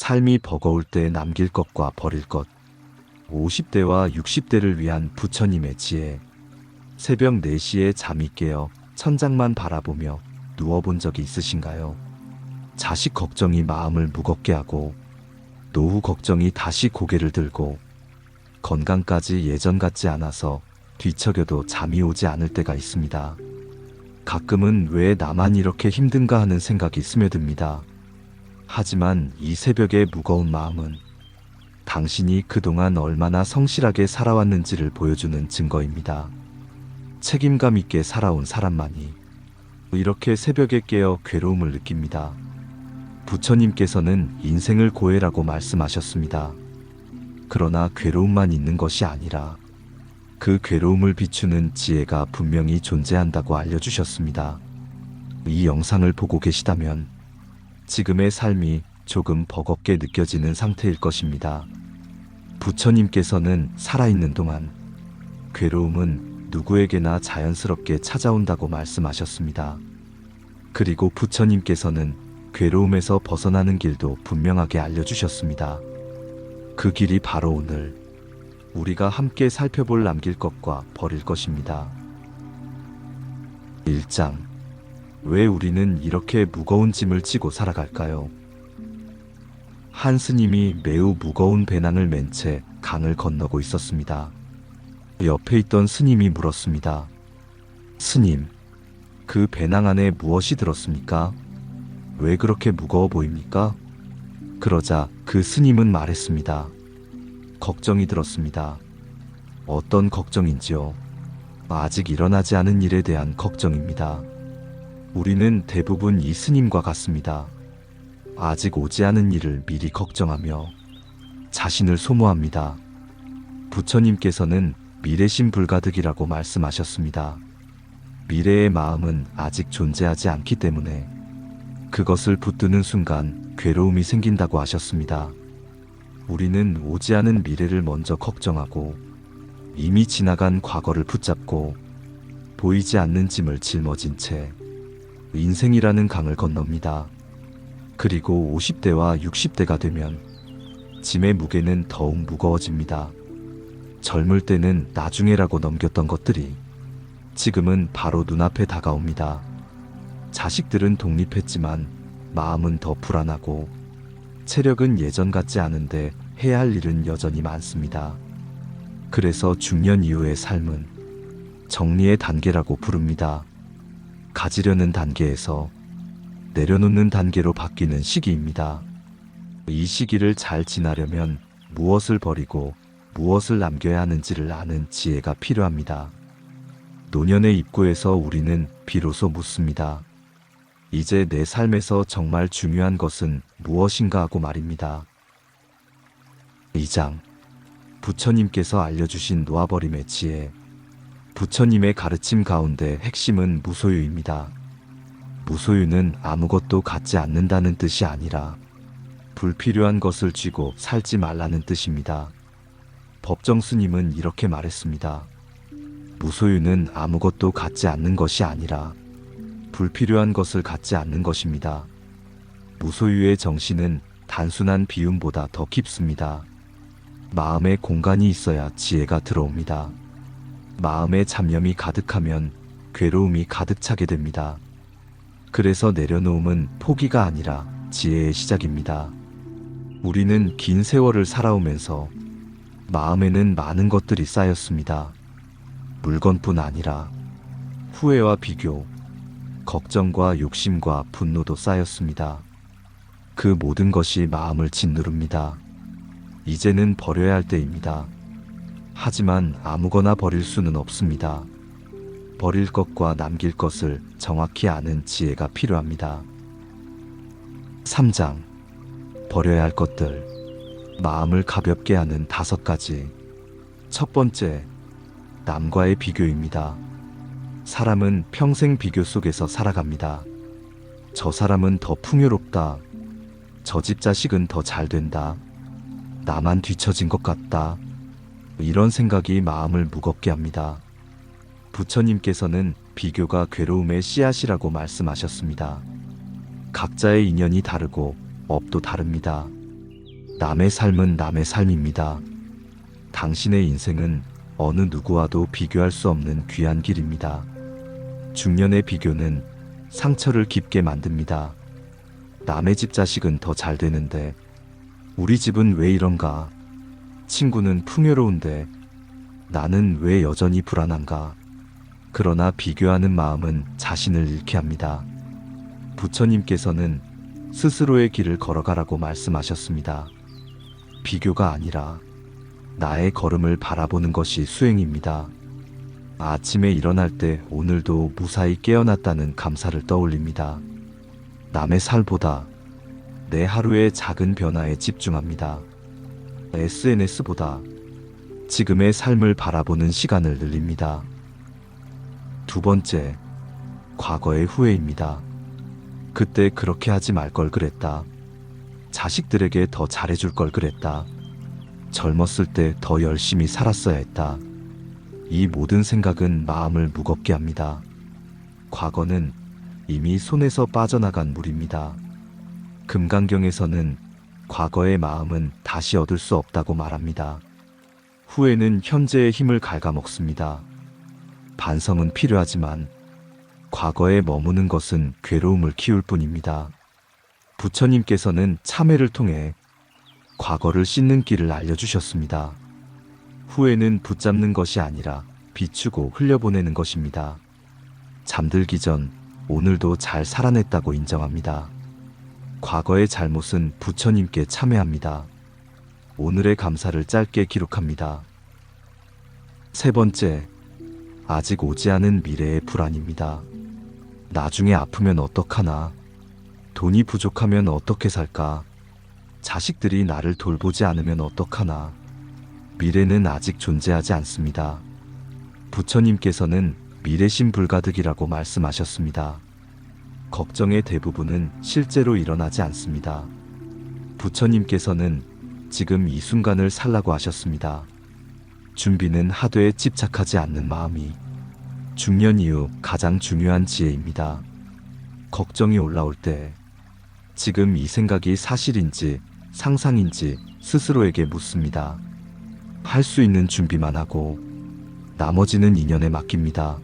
삶이 버거울 때 남길 것과 버릴 것. 50대와 60대를 위한 부처님의 지혜. 새벽 4시에 잠이 깨어 천장만 바라보며 누워본 적이 있으신가요? 자식 걱정이 마음을 무겁게 하고 노후 걱정이 다시 고개를 들고 건강까지 예전 같지 않아서 뒤척여도 잠이 오지 않을 때가 있습니다. 가끔은 왜 나만 이렇게 힘든가 하는 생각이 스며듭니다. 하지만 이 새벽의 무거운 마음은 당신이 그동안 얼마나 성실하게 살아왔는지를 보여주는 증거입니다. 책임감 있게 살아온 사람만이 이렇게 새벽에 깨어 괴로움을 느낍니다. 부처님께서는 인생을 고해라고 말씀하셨습니다. 그러나 괴로움만 있는 것이 아니라 그 괴로움을 비추는 지혜가 분명히 존재한다고 알려주셨습니다. 이 영상을 보고 계시다면 지금의 삶이 조금 버겁게 느껴지는 상태일 것입니다. 부처님께서는 살아있는 동안 괴로움은 누구에게나 자연스럽게 찾아온다고 말씀하셨습니다. 그리고 부처님께서는 괴로움에서 벗어나는 길도 분명하게 알려주셨습니다. 그 길이 바로 오늘 우리가 함께 살펴볼 남길 것과 버릴 것입니다. 1장. 왜 우리는 이렇게 무거운 짐을 지고 살아갈까요? 한 스님이 매우 무거운 배낭을 맨 채 강을 건너고 있었습니다. 옆에 있던 스님이 물었습니다. 스님, 그 배낭 안에 무엇이 들었습니까? 왜 그렇게 무거워 보입니까? 그러자 그 스님은 말했습니다. 걱정이 들었습니다. 어떤 걱정인지요? 아직 일어나지 않은 일에 대한 걱정입니다. 우리는 대부분 이 스님과 같습니다. 아직 오지 않은 일을 미리 걱정하며 자신을 소모합니다. 부처님께서는 미래심 불가득이라고 말씀하셨습니다. 미래의 마음은 아직 존재하지 않기 때문에 그것을 붙드는 순간 괴로움이 생긴다고 하셨습니다. 우리는 오지 않은 미래를 먼저 걱정하고 이미 지나간 과거를 붙잡고 보이지 않는 짐을 짊어진 채 인생이라는 강을 건넙니다. 그리고 50대와 60대가 되면 짐의 무게는 더욱 무거워집니다. 젊을 때는 나중에라고 넘겼던 것들이 지금은 바로 눈앞에 다가옵니다. 자식들은 독립했지만 마음은 더 불안하고 체력은 예전 같지 않은데 해야 할 일은 여전히 많습니다. 그래서 중년 이후의 삶은 정리의 단계라고 부릅니다. 가지려는 단계에서 내려놓는 단계로 바뀌는 시기입니다. 이 시기를 잘 지나려면 무엇을 버리고 무엇을 남겨야 하는지를 아는 지혜가 필요합니다. 노년의 입구에서 우리는 비로소 묻습니다. 이제 내 삶에서 정말 중요한 것은 무엇인가 하고 말입니다. 2장. 부처님께서 알려주신 놓아버림의 지혜. 부처님의 가르침 가운데 핵심은 무소유입니다. 무소유는 아무것도 갖지 않는다는 뜻이 아니라 불필요한 것을 쥐고 살지 말라는 뜻입니다. 법정 스님은 이렇게 말했습니다. 무소유는 아무것도 갖지 않는 것이 아니라 불필요한 것을 갖지 않는 것입니다. 무소유의 정신은 단순한 비움보다 더 깊습니다. 마음에 공간이 있어야 지혜가 들어옵니다. 마음에 잡념이 가득하면 괴로움이 가득 차게 됩니다. 그래서 내려놓음은 포기가 아니라 지혜의 시작입니다. 우리는 긴 세월을 살아오면서 마음에는 많은 것들이 쌓였습니다. 물건뿐 아니라 후회와 비교, 걱정과 욕심과 분노도 쌓였습니다. 그 모든 것이 마음을 짓누릅니다. 이제는 버려야 할 때입니다. 하지만 아무거나 버릴 수는 없습니다. 버릴 것과 남길 것을 정확히 아는 지혜가 필요합니다. 3장. 버려야 할 것들. 마음을 가볍게 하는 5가지. 첫 번째, 남과의 비교입니다. 사람은 평생 비교 속에서 살아갑니다. 저 사람은 더 풍요롭다. 저 집 자식은 더 잘 된다. 나만 뒤처진 것 같다. 이런 생각이 마음을 무겁게 합니다. 부처님께서는 비교가 괴로움의 씨앗이라고 말씀하셨습니다. 각자의 인연이 다르고 업도 다릅니다. 남의 삶은 남의 삶입니다. 당신의 인생은 어느 누구와도 비교할 수 없는 귀한 길입니다. 중년의 비교는 상처를 깊게 만듭니다. 남의 집 자식은 더 잘 되는데 우리 집은 왜 이런가? 친구는 풍요로운데 나는 왜 여전히 불안한가? 그러나 비교하는 마음은 자신을 잃게 합니다. 부처님께서는 스스로의 길을 걸어가라고 말씀하셨습니다. 비교가 아니라 나의 걸음을 바라보는 것이 수행입니다. 아침에 일어날 때 오늘도 무사히 깨어났다는 감사를 떠올립니다. 남의 살보다 내 하루의 작은 변화에 집중합니다. SNS보다 지금의 삶을 바라보는 시간을 늘립니다. 두 번째, 과거의 후회입니다. 그때 그렇게 하지 말 걸 그랬다. 자식들에게 더 잘해줄 걸 그랬다. 젊었을 때 더 열심히 살았어야 했다. 이 모든 생각은 마음을 무겁게 합니다. 과거는 이미 손에서 빠져나간 물입니다. 금강경에서는 과거의 마음은 다시 얻을 수 없다고 말합니다. 후회는 현재의 힘을 갉아먹습니다. 반성은 필요하지만 과거에 머무는 것은 괴로움을 키울 뿐입니다. 부처님께서는 참회를 통해 과거를 씻는 길을 알려주셨습니다. 후회는 붙잡는 것이 아니라 비추고 흘려보내는 것입니다. 잠들기 전 오늘도 잘 살아냈다고 인정합니다. 과거의 잘못은 부처님께 참회합니다. 오늘의 감사를 짧게 기록합니다. 세 번째, 아직 오지 않은 미래의 불안입니다. 나중에 아프면 어떡하나? 돈이 부족하면 어떻게 살까? 자식들이 나를 돌보지 않으면 어떡하나? 미래는 아직 존재하지 않습니다. 부처님께서는 미래심 불가득이라고 말씀하셨습니다. 걱정의 대부분은 실제로 일어나지 않습니다. 부처님께서는 지금 이 순간을 살라고 하셨습니다. 준비는 하되에 집착하지 않는 마음이 중년 이후 가장 중요한 지혜입니다. 걱정이 올라올 때 지금 이 생각이 사실인지 상상인지 스스로에게 묻습니다. 할 수 있는 준비만 하고 나머지는 인연에 맡깁니다.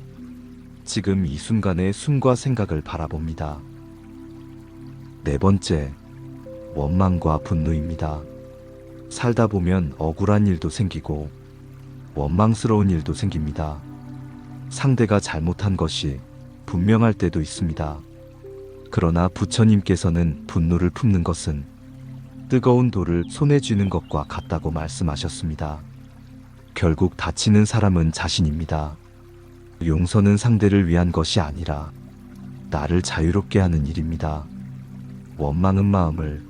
지금 이 순간의 숨과 생각을 바라봅니다. 네 번째, 원망과 분노입니다. 살다 보면 억울한 일도 생기고 원망스러운 일도 생깁니다. 상대가 잘못한 것이 분명할 때도 있습니다. 그러나 부처님께서는 분노를 품는 것은 뜨거운 돌을 손에 쥐는 것과 같다고 말씀하셨습니다. 결국 다치는 사람은 자신입니다. 용서는 상대를 위한 것이 아니라 나를 자유롭게 하는 일입니다. 원망은 마음을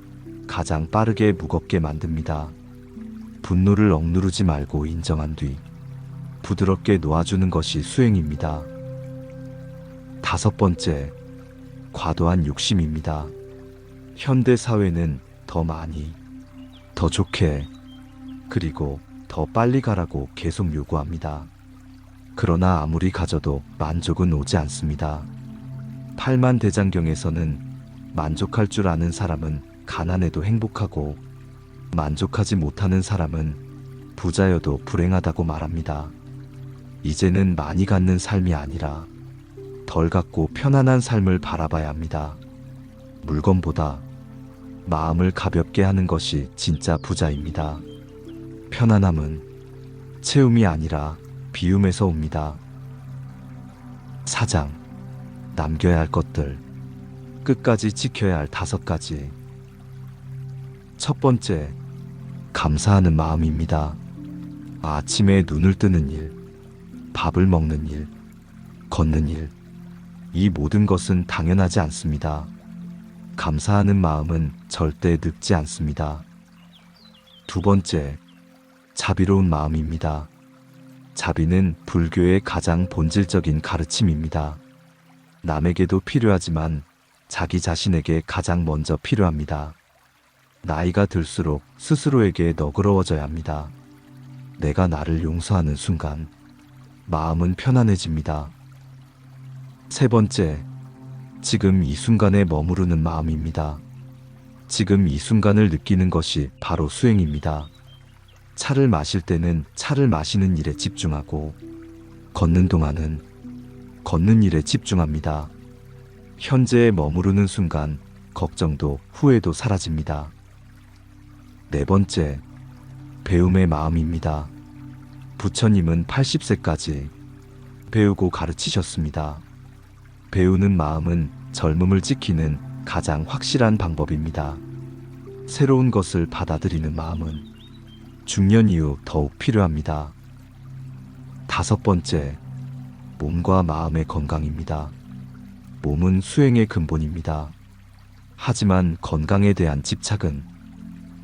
가장 빠르게 무겁게 만듭니다. 분노를 억누르지 말고 인정한 뒤 부드럽게 놓아주는 것이 수행입니다. 다섯 번째, 과도한 욕심입니다. 현대 사회는 더 많이, 더 좋게, 그리고 더 빨리 가라고 계속 요구합니다. 그러나 아무리 가져도 만족은 오지 않습니다. 팔만대장경에서는 만족할 줄 아는 사람은 가난해도 행복하고 만족하지 못하는 사람은 부자여도 불행하다고 말합니다. 이제는 많이 갖는 삶이 아니라 덜 갖고 편안한 삶을 바라봐야 합니다. 물건보다 마음을 가볍게 하는 것이 진짜 부자입니다. 편안함은 채움이 아니라 비움에서 옵니다. 사장, 남겨야 할 것들, 끝까지 지켜야 할 5가지. 첫 번째, 감사하는 마음입니다. 아침에 눈을 뜨는 일, 밥을 먹는 일, 걷는 일, 이 모든 것은 당연하지 않습니다. 감사하는 마음은 절대 늙지 않습니다. 두 번째, 자비로운 마음입니다. 자비는 불교의 가장 본질적인 가르침입니다. 남에게도 필요하지만 자기 자신에게 가장 먼저 필요합니다. 나이가 들수록 스스로에게 너그러워져야 합니다. 내가 나를 용서하는 순간 마음은 편안해집니다. 세 번째, 지금 이 순간에 머무르는 마음입니다. 지금 이 순간을 느끼는 것이 바로 수행입니다. 차를 마실 때는 차를 마시는 일에 집중하고, 걷는 동안은 걷는 일에 집중합니다. 현재에 머무르는 순간 걱정도 후회도 사라집니다. 네 번째, 배움의 마음입니다. 부처님은 80세까지 배우고 가르치셨습니다. 배우는 마음은 젊음을 지키는 가장 확실한 방법입니다. 새로운 것을 받아들이는 마음은 중년 이후 더욱 필요합니다. 다섯 번째, 몸과 마음의 건강입니다. 몸은 수행의 근본입니다. 하지만 건강에 대한 집착은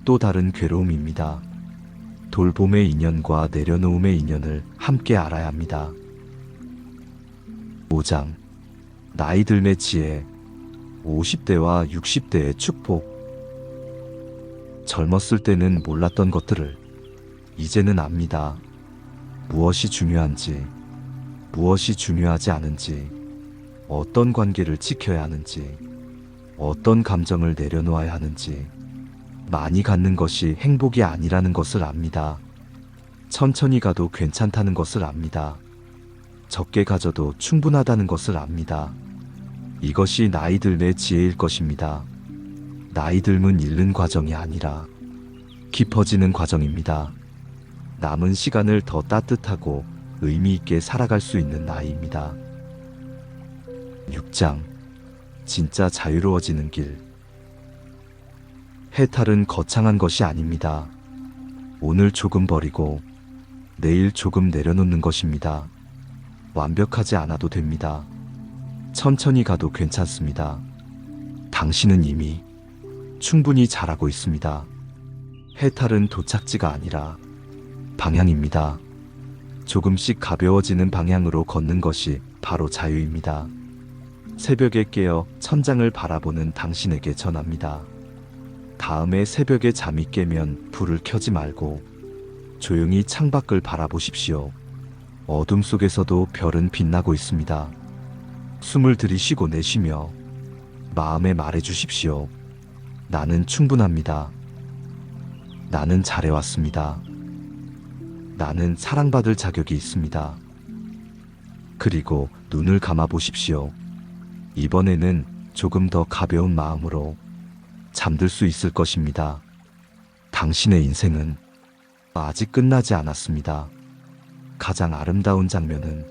또 다른 괴로움입니다. 돌봄의 인연과 내려놓음의 인연을 함께 알아야 합니다. 5장, 나이 들매 지혜, 50대와 60대의 축복. 젊었을 때는 몰랐던 것들을 이제는 압니다. 무엇이 중요한지, 무엇이 중요하지 않은지, 어떤 관계를 지켜야 하는지, 어떤 감정을 내려놓아야 하는지, 많이 갖는 것이 행복이 아니라는 것을 압니다. 천천히 가도 괜찮다는 것을 압니다. 적게 가져도 충분하다는 것을 압니다. 이것이 나이 들매 지혜일 것입니다. 나이 들면 잃는 과정이 아니라 깊어지는 과정입니다. 남은 시간을 더 따뜻하고 의미 있게 살아갈 수 있는 나이입니다. 6장, 진짜 자유로워지는 길. 해탈은 거창한 것이 아닙니다. 오늘 조금 버리고 내일 조금 내려놓는 것입니다. 완벽하지 않아도 됩니다. 천천히 가도 괜찮습니다. 당신은 이미 충분히 잘하고 있습니다. 해탈은 도착지가 아니라 방향입니다. 조금씩 가벼워지는 방향으로 걷는 것이 바로 자유입니다. 새벽에 깨어 천장을 바라보는 당신에게 전합니다. 다음에 새벽에 잠이 깨면 불을 켜지 말고 조용히 창밖을 바라보십시오. 어둠 속에서도 별은 빛나고 있습니다. 숨을 들이쉬고 내쉬며 마음에 말해주십시오. 나는 충분합니다. 나는 잘해왔습니다. 나는 사랑받을 자격이 있습니다. 그리고 눈을 감아 보십시오. 이번에는 조금 더 가벼운 마음으로 잠들 수 있을 것입니다. 당신의 인생은 아직 끝나지 않았습니다. 가장 아름다운 장면은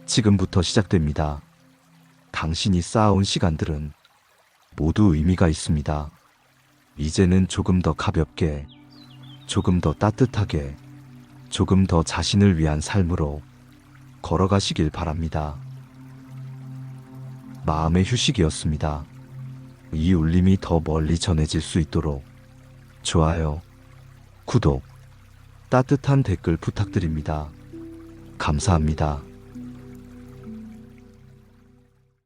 지금부터 시작됩니다. 당신이 쌓아온 시간들은 모두 의미가 있습니다. 이제는 조금 더 가볍게, 조금 더 따뜻하게, 조금 더 자신을 위한 삶으로 걸어가시길 바랍니다. 마음의 휴식이었습니다. 이 울림이 더 멀리 전해질 수 있도록 좋아요, 구독, 따뜻한 댓글 부탁드립니다. 감사합니다.